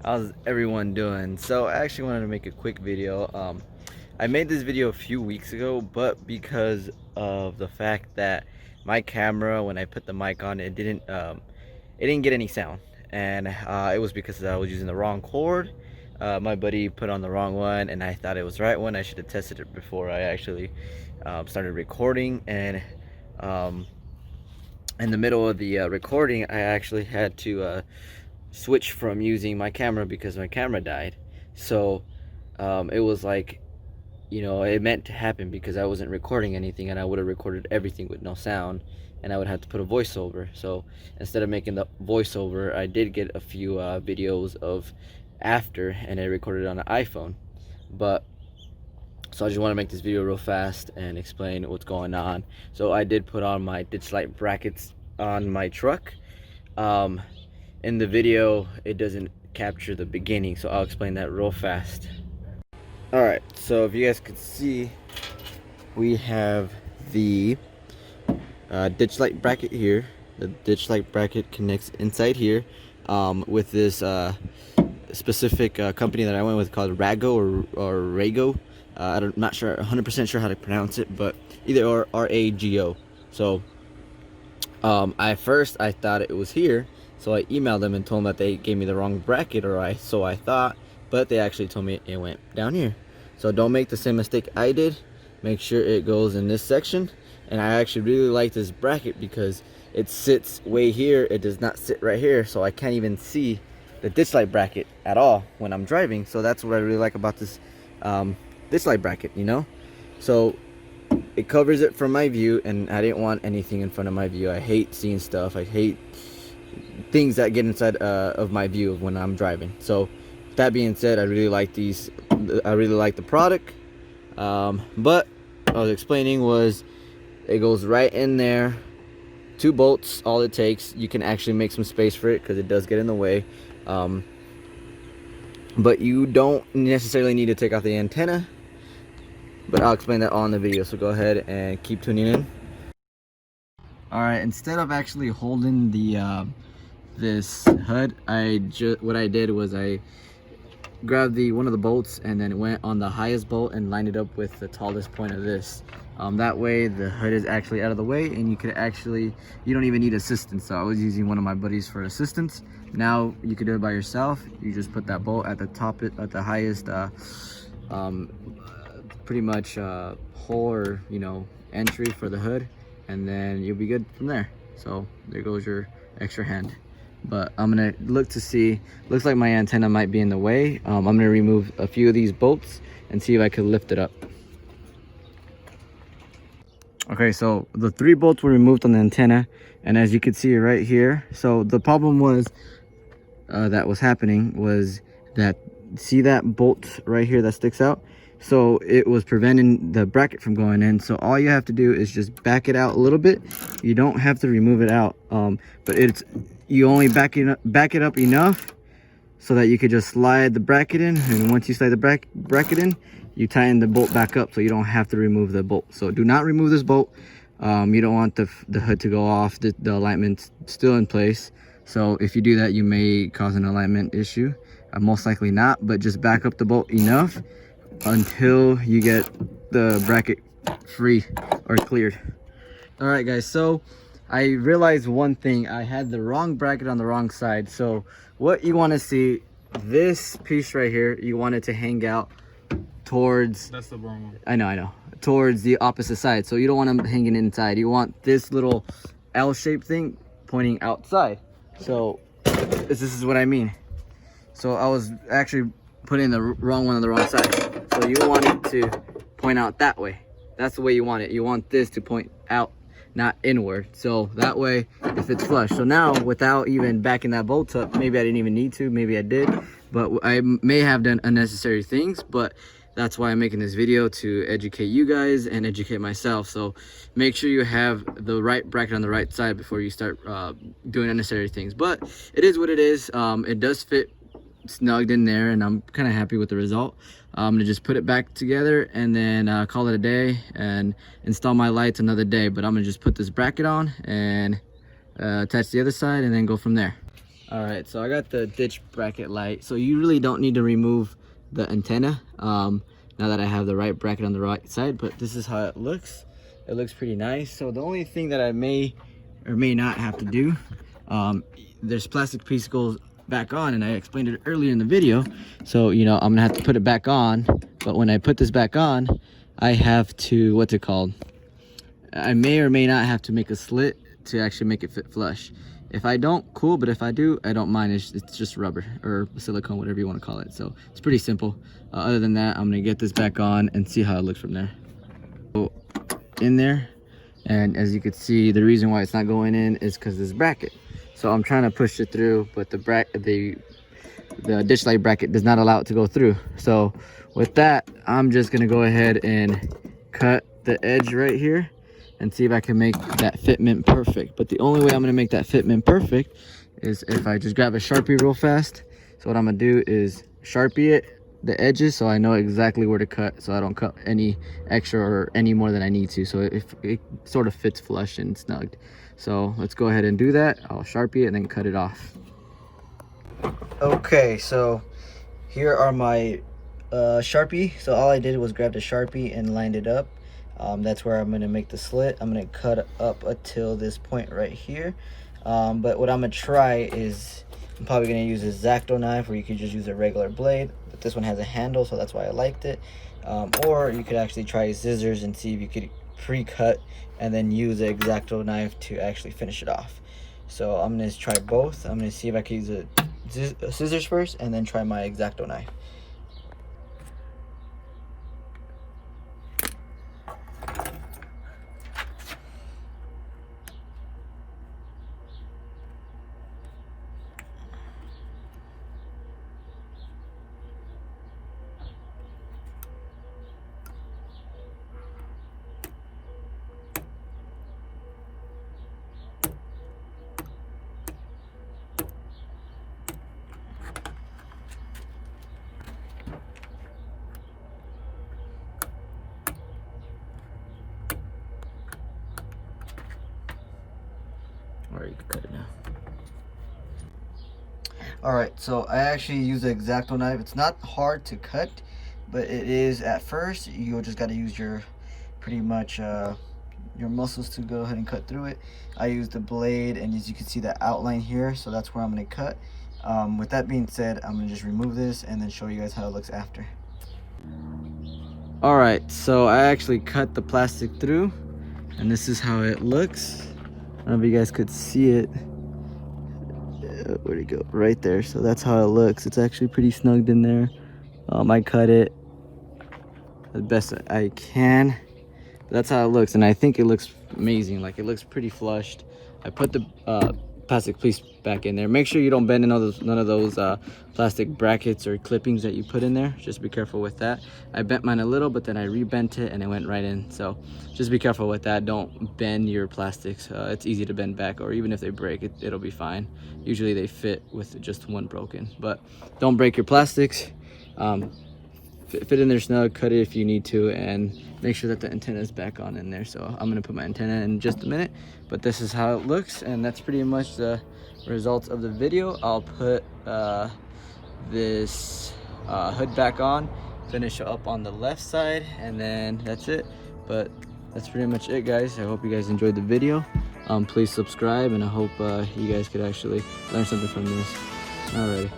How's everyone doing? So I actually wanted to make a quick video. I made this video a few weeks ago, but because of the fact that my camera, when I put the mic on, it didn't get any sound, and it was because I was using the wrong cord. My buddy put on the wrong one, and I thought it was the right one. I should have tested it before I actually started recording, and um, in the middle of the recording, I actually had to switch from using my camera because my camera died. So it was like, it meant to happen because I wasn't recording anything, and I would have recorded everything with no sound, and I would have to put a voiceover. So instead of making the voiceover, I did get a few videos of after, and I recorded on an iPhone. But so I just want to make this video real fast and explain what's going on. So I did put on my ditch light brackets on my truck. In the video it doesn't capture the beginning, so I'll explain that real fast. Alright, so if you guys could see, we have the ditch light bracket here. The ditch light bracket connects inside here with this specific company that I went with called Rago or Rago. I'm not sure, 100% sure how to pronounce it, but either or, R-A-G-O. So at first I thought it was here, so I emailed them and told them that they gave me the wrong bracket, so I thought, but they actually told me it went down here. So don't make the same mistake I did. Make sure it goes in this section. And I actually really like this bracket because it sits way here. It does not sit right here, so I can't even see the ditch light bracket at all when I'm driving. So that's what I really like about this ditch light bracket, so it covers it from my view, and I didn't want anything in front of my view. I hate seeing stuff. I hate things that get inside of my view when I'm driving. So that being said, I really like these. I really like the product. But what I was explaining was it goes right in there. 2 bolts, all it takes. You can actually make some space for it because it does get in the way. But you don't necessarily need to take off the antenna. But I'll explain that all in the video, so go ahead and keep tuning in. Alright, instead of actually holding the this HUD, what I did was I grabbed one of the bolts and then went on the highest bolt and lined it up with the tallest point of this. That way the HUD is actually out of the way, and you don't even need assistance. So I was using one of my buddies for assistance. Now you can do it by yourself. You just put that bolt at the top, at the highest pretty much hole or entry for the hood, and then you'll be good from there. So there goes your extra hand. But I'm gonna look to see, looks like my antenna might be in the way. I'm gonna remove a few of these bolts and see if I can lift it up. Okay, so the 3 bolts were removed on the antenna, and as you can see right here, so the problem was that was happening was that, see that bolt right here that sticks out? So it was preventing the bracket from going in. So all you have to do is just back it out a little bit. You don't have to remove it out, but you only back it up enough so that you could just slide the bracket in, and once you slide the bracket in, you tighten the bolt back up so you don't have to remove the bolt. So do not remove this bolt. You don't want the hood to go off. The alignment's still in place, so if you do that, you may cause an alignment issue. Most likely not, but just back up the bolt enough until you get the bracket free or cleared. All right guys, so I realized one thing. I had the wrong bracket on the wrong side. So what you want to see, this piece right here, you want it to hang out towards, that's the wrong one. I know, towards the opposite side. So you don't want them hanging inside. You want this little L-shaped thing pointing outside. So this is what I mean. So I was actually putting the wrong one on the wrong side. So you want it to point out that way. That's the way you want it. You want this to point out, not inward. So that way, if it's flush. So now, without even backing that bolt up, maybe I didn't even need to, maybe I did, but I may have done unnecessary things, but that's why I'm making this video, to educate you guys and educate myself. So make sure you have the right bracket on the right side before you start doing unnecessary things. But it is what it is. It does fit snugged in there, and I'm kind of happy with the result. I'm gonna just put it back together and then call it a day and install my lights another day. But I'm gonna just put this bracket on and attach the other side and then go from there. All right, so I got the ditch bracket light. So you really don't need to remove the antenna now that I have the right bracket on the right side, but this is how it looks. It looks pretty nice. So the only thing that I may or may not have to do, there's plastic piece goes back on, and I explained it earlier in the video. So, you know, I'm gonna have to put it back on, but when I put this back on, I have to, what's it called? I may or may not have to make a slit to actually make it fit flush. If I don't, cool, but if I do, I don't mind. It's just rubber or silicone, whatever you want to call it. So it's pretty simple. Other than that, I'm gonna get this back on and see how it looks from there. So in there, and as you can see, the reason why it's not going in is because this bracket. So I'm trying to push it through, but the ditch light bracket does not allow it to go through. So with that, I'm just gonna go ahead and cut the edge right here and see if I can make that fitment perfect. But the only way I'm gonna make that fitment perfect is if I just grab a Sharpie real fast. So what I'm gonna do is Sharpie it, the edges, so I know exactly where to cut, so I don't cut any extra or any more than I need to. So if it sort of fits flush and snugged. So let's go ahead and do that. I'll Sharpie it and then cut it off. Okay, so here are my Sharpie. So all I did was grab the Sharpie and lined it up. That's where I'm going to make the slit. I'm going to cut up until this point right here. But what I'm going to try is, I'm probably going to use a X-Acto knife, or you could just use a regular blade. But this one has a handle, so that's why I liked it. Or you could actually try scissors and see if you could pre-cut and then use the X-Acto knife to actually finish it off. So I'm going to try both. I'm going to see if I can use a scissors first and then try my X-Acto knife. Or you can cut it now. Alright, so I actually use the X-Acto knife. It's not hard to cut, but it is at first. You just got to use your pretty much your muscles to go ahead and cut through it. I used the blade, and as you can see the outline here, so that's where I'm going to cut. With that being said, I'm going to just remove this and then show you guys how it looks after. Alright, so I actually cut the plastic through, and this is how it looks. I don't know if you guys could see it. Where'd it go? Right there. So that's how it looks. It's actually pretty snugged in there. I cut it the best I can. That's how it looks, and I think it looks amazing. Like, it looks pretty flushed. I put the plastic piece back in there. Make sure you don't bend none of those plastic brackets or clippings that you put in there. Just be careful with that. I bent mine a little, but then I rebent it and it went right in. So just be careful with that. Don't bend your plastics. It's easy to bend back, or even if they break, it'll be fine. Usually they fit with just one broken, but don't break your plastics. Fit in there snug, cut it if you need to, and make sure that the antenna is back on in there. So I'm gonna put my antenna in just a minute, but this is how it looks, and that's pretty much the results of the video. I'll put this hood back on, finish up on the left side, and then that's it. But that's pretty much it, guys. I hope you guys enjoyed the video. Please subscribe, and I hope you guys could actually learn something from this. Alrighty.